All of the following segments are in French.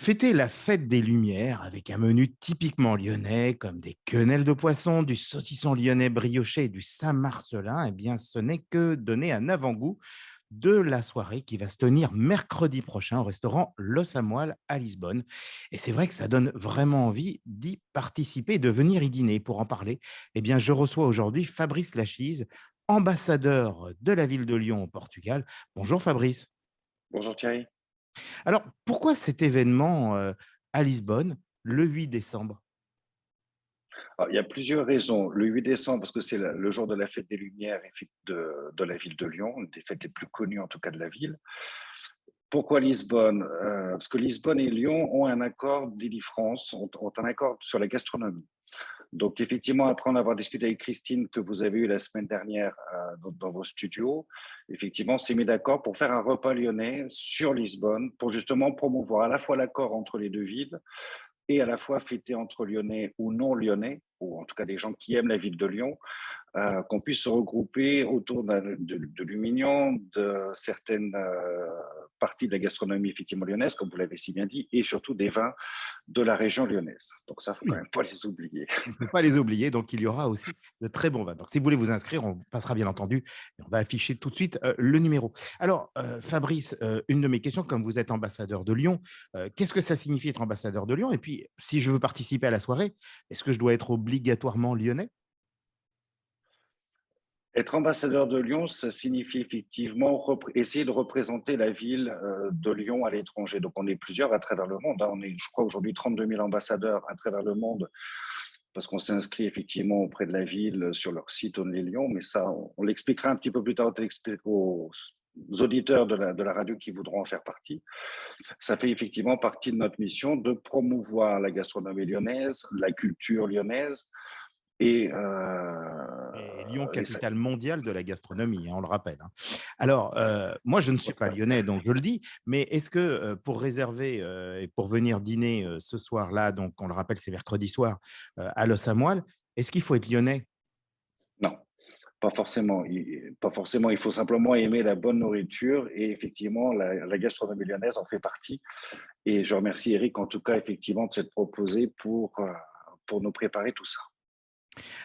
Fêter la fête des Lumières avec un menu typiquement lyonnais, comme des quenelles de poisson, du saucisson lyonnais brioché et du Saint-Marcelin, eh bien, ce n'est que donner un avant-goût de la soirée qui va se tenir mercredi prochain au restaurant Los Amoil à Lisbonne. Et c'est vrai que ça donne vraiment envie d'y participer et de venir y dîner. Pour en parler, eh bien, je reçois aujourd'hui Fabrice Lachise, ambassadeur de la ville de Lyon au Portugal. Bonjour Fabrice. Bonjour Thierry. Alors, pourquoi cet événement, à Lisbonne, le 8 décembre? Alors, il y a plusieurs raisons. Le 8 décembre, parce que c'est le jour de la fête des Lumières et de la ville de Lyon, une des fêtes les plus connues en tout cas de la ville. Pourquoi Lisbonne? Parce que Lisbonne et Lyon ont un accord d'Île-de-France, ont un accord sur la gastronomie. Donc effectivement, après en avoir discuté avec Christine, que vous avez eu la semaine dernière dans vos studios, effectivement, on s'est mis d'accord pour faire un repas lyonnais sur Lisbonne, pour justement promouvoir à la fois l'accord entre les deux villes, et à la fois fêter entre Lyonnais ou non Lyonnais, ou en tout cas des gens qui aiment la ville de Lyon, qu'on puisse se regrouper autour de Lumignon, de certaines parties de la gastronomie effectivement lyonnaise, comme vous l'avez si bien dit, et surtout des vins de la région lyonnaise. Donc ça, faut quand même pas les oublier. Il ne faut pas les oublier, donc il y aura aussi de très bons vins. Donc si vous voulez vous inscrire, on passera bien entendu et on va afficher tout de suite, le numéro. Alors, Fabrice, une de mes questions, comme vous êtes ambassadeur de Lyon, qu'est-ce que ça signifie être ambassadeur de Lyon? Et puis, si je veux participer à la soirée, est-ce que je dois être obligatoirement lyonnais? Être ambassadeur de Lyon, ça signifie effectivement essayer de représenter la ville de Lyon à l'étranger. Donc on est plusieurs à travers le monde, hein. On est, je crois, aujourd'hui 32 000 ambassadeurs à travers le monde parce qu'on s'inscrit effectivement auprès de la ville sur leur site Only Lyon, mais ça, on l'expliquera un petit peu plus tard aux auditeurs de la radio qui voudront en faire partie. Ça fait effectivement partie de notre mission de promouvoir la gastronomie lyonnaise, la culture lyonnaise et, Et Lyon, et ça. capitale mondiale de la gastronomie, hein, on le rappelle, hein. Alors, moi, je ne suis pas lyonnais, donc je le dis, mais est-ce que, pour réserver, et pour venir dîner, ce soir-là, donc on le rappelle, c'est mercredi soir, à Los Amoil, est-ce qu'il faut être lyonnais? Non, pas forcément. Pas forcément. Il faut simplement aimer la bonne nourriture et effectivement, la gastronomie lyonnaise en fait partie. Et je remercie Eric, en tout cas, effectivement, de s'être proposé pour nous préparer tout ça.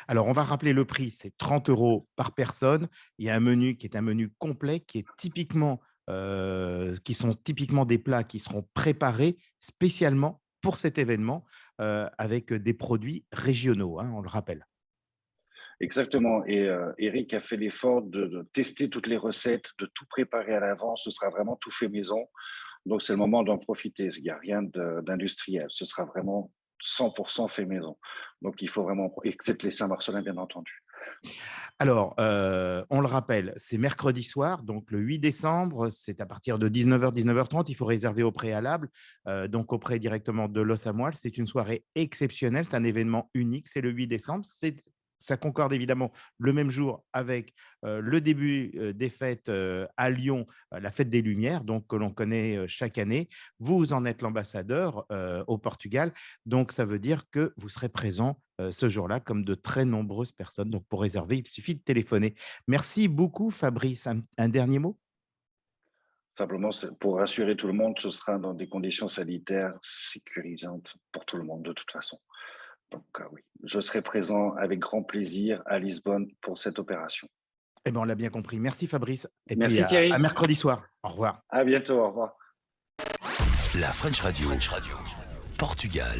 Alors, on va rappeler le prix, c'est 30 € par personne. Il y a un menu qui est un menu complet, qui est typiquement, qui sont typiquement des plats qui seront préparés spécialement pour cet événement, avec des produits régionaux, hein, on le rappelle. Exactement. Et Eric a fait l'effort de tester toutes les recettes, de tout préparer à l'avance. Ce sera vraiment tout fait maison. Donc, c'est le moment d'en profiter. Il n'y a rien d'industriel. Ce sera vraiment 100% fait maison. Donc, il faut vraiment, excepté les Saint-Marcelin, bien entendu. Alors, on le rappelle, c'est mercredi soir, donc le 8 décembre, c'est à partir de 19h-19h30. Il faut réserver au préalable, donc auprès directement de Los Amoil. C'est une soirée exceptionnelle, c'est un événement unique, c'est le 8 décembre. Ça concorde évidemment le même jour avec, le début, des fêtes, à Lyon, la fête des Lumières, donc que l'on connaît, chaque année. Vous en êtes l'ambassadeur, au Portugal, donc ça veut dire que vous serez présent, ce jour-là, comme de très nombreuses personnes. Donc pour réserver, il suffit de téléphoner. Merci beaucoup Fabrice. Un dernier mot? Simplement, pour rassurer tout le monde, ce sera dans des conditions sanitaires sécurisantes pour tout le monde de toute façon. Donc oui, je serai présent avec grand plaisir à Lisbonne pour cette opération. Eh ben, on l'a bien compris. Merci Fabrice et puis Merci à Thierry, mercredi soir. Au revoir. à bientôt, au revoir. La French Radio. Portugal.